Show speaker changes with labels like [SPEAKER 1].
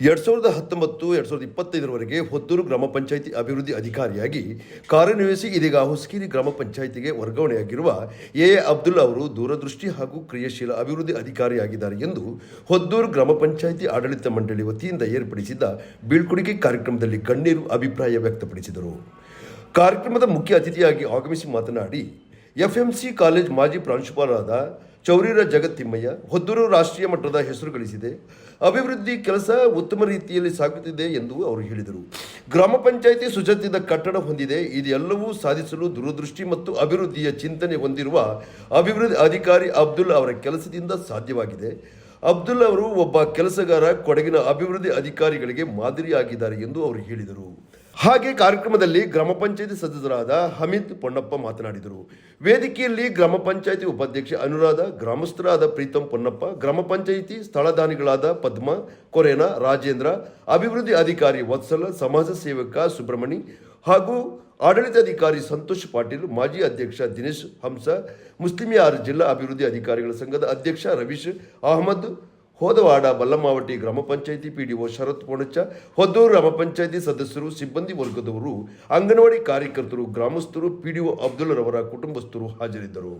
[SPEAKER 1] 2019-2025 ಹೊದ್ದೂರು ಗ್ರಾಮ ಪಂಚಾಯಿತಿ ಅಭಿವೃದ್ಧಿ ಅಧಿಕಾರಿಯಾಗಿ ಕಾರ್ಯನಿರ್ವಹಿಸಿ ಇದೀಗ ಹೊಸಕೇರಿ ಗ್ರಾಮ ಪಂಚಾಯಿತಿಗೆ ವರ್ಗಾವಣೆಯಾಗಿರುವ ಎ ಅಬ್ದುಲ್ ಅವರು ದೂರದೃಷ್ಟಿ ಹಾಗೂ ಕ್ರಿಯಾಶೀಲ ಅಭಿವೃದ್ಧಿ ಅಧಿಕಾರಿಯಾಗಿದ್ದಾರೆ ಎಂದು ಹೊದ್ದೂರು ಗ್ರಾಮ ಪಂಚಾಯಿತಿ ಆಡಳಿತ ಮಂಡಳಿ ವತಿಯಿಂದ ಏರ್ಪಡಿಸಿದ್ದ ಬೀಳ್ಕೊಡುಗೆ ಕಾರ್ಯಕ್ರಮದಲ್ಲಿ ಗಣ್ಯರು ಅಭಿಪ್ರಾಯ ವ್ಯಕ್ತಪಡಿಸಿದರು. ಕಾರ್ಯಕ್ರಮದ ಮುಖ್ಯ ಅತಿಥಿಯಾಗಿ ಆಗಮಿಸಿ ಮಾತನಾಡಿ ಎಫ್ಎಂಸಿ ಕಾಲೇಜ್ ಮಾಜಿ ಪ್ರಾಂಶುಪಾಲರಾದ ಚೌರಿರ ಜಗತ್ತಿಮ್ಮಯ್ಯ ಹೊದ್ದೂರು ರಾಷ್ಟ್ರೀಯ ಮಟ್ಟದ ಹೆಸರು ಗಳಿಸಿದೆ, ಅಭಿವೃದ್ಧಿ ಕೆಲಸ ಉತ್ತಮ ರೀತಿಯಲ್ಲಿ ಸಾಗುತ್ತಿದೆ ಎಂದು ಅವರು ಹೇಳಿದರು. ಗ್ರಾಮ ಪಂಚಾಯಿತಿ ಸುಸಜ್ಜಿತ ಕಟ್ಟಡ ಹೊಂದಿದೆ. ಇದೆಲ್ಲವೂ ಸಾಧಿಸಲು ದೂರದೃಷ್ಟಿ ಮತ್ತು ಅಭಿವೃದ್ಧಿಯ ಚಿಂತನೆ ಹೊಂದಿರುವ ಅಭಿವೃದ್ಧಿ ಅಧಿಕಾರಿ ಅಬ್ದುಲ್ ಅವರ ಕೆಲಸದಿಂದ ಸಾಧ್ಯವಾಗಿದೆ. ಅಬ್ದುಲ್ ಅವರು ಒಬ್ಬ ಕೆಲಸಗಾರ, ಕೊಡಗಿನ ಅಭಿವೃದ್ಧಿ ಅಧಿಕಾರಿಗಳಿಗೆ ಮಾದರಿಯಾಗಿದ್ದಾರೆ ಎಂದು ಅವರು ಹೇಳಿದರು. ಹಾಗೆ ಕಾರ್ಯಕ್ರಮದಲ್ಲಿ ಗ್ರಾಮ ಪಂಚಾಯಿತಿ ಸದಸ್ಯರಾದ ಹಮೀದ್ ಪೊನ್ನಪ್ಪ ಮಾತನಾಡಿದರು. ವೇದಿಕೆಯಲ್ಲಿ ಗ್ರಾಮ ಪಂಚಾಯಿತಿ ಉಪಾಧ್ಯಕ್ಷೆ ಅನುರಾಧ, ಗ್ರಾಮಸ್ಥರಾದ ಪ್ರೀತಂ ಪೊನ್ನಪ್ಪ, ಗ್ರಾಮ ಪಂಚಾಯಿತಿ ಸ್ಥಳದಾನಿಗಳಾದ ಪದ್ಮ, ಕೊರೇನ, ರಾಜೇಂದ್ರ, ಅಭಿವೃದ್ಧಿ ಅಧಿಕಾರಿ ವತ್ಸಲ, ಸಮಾಜ ಸೇವಕ ಸುಬ್ರಹ್ಮಣಿ ಹಾಗೂ ಆಡಳಿತಾಧಿಕಾರಿ ಸಂತೋಷ್ ಪಾಟೀಲ್, ಮಾಜಿ ಅಧ್ಯಕ್ಷ ದಿನೇಶ್ ಹಂಸ, ಮುಸ್ಲಿಮಿಯಾರ್ ಜಿಲ್ಲಾ ಅಭಿವೃದ್ಧಿ ಅಧಿಕಾರಿಗಳ ಸಂಘದ ಅಧ್ಯಕ್ಷ ರವೀಶ್ ಅಹಮದ್, ಹೋದವಾಡ ಬಲ್ಲಮಾವಟಿ ಗ್ರಾಮ ಪಂಚಾಯಿತಿ ಪಿಡಿಒ ಶರತ್ ಪೋಣಚ್ಚ, ಹೊದ್ದೂರು ಗ್ರಾಮ ಪಂಚಾಯಿತಿ ಸದಸ್ಯರು, ಸಿಬ್ಬಂದಿ ವರ್ಗದವರು, ಅಂಗನವಾಡಿ ಕಾರ್ಯಕರ್ತರು, ಗ್ರಾಮಸ್ಥರು, ಪಿಡಿಒ ಅಬ್ದುಲ್ ರವರ ಕುಟುಂಬಸ್ಥರು ಹಾಜರಿದ್ದರು.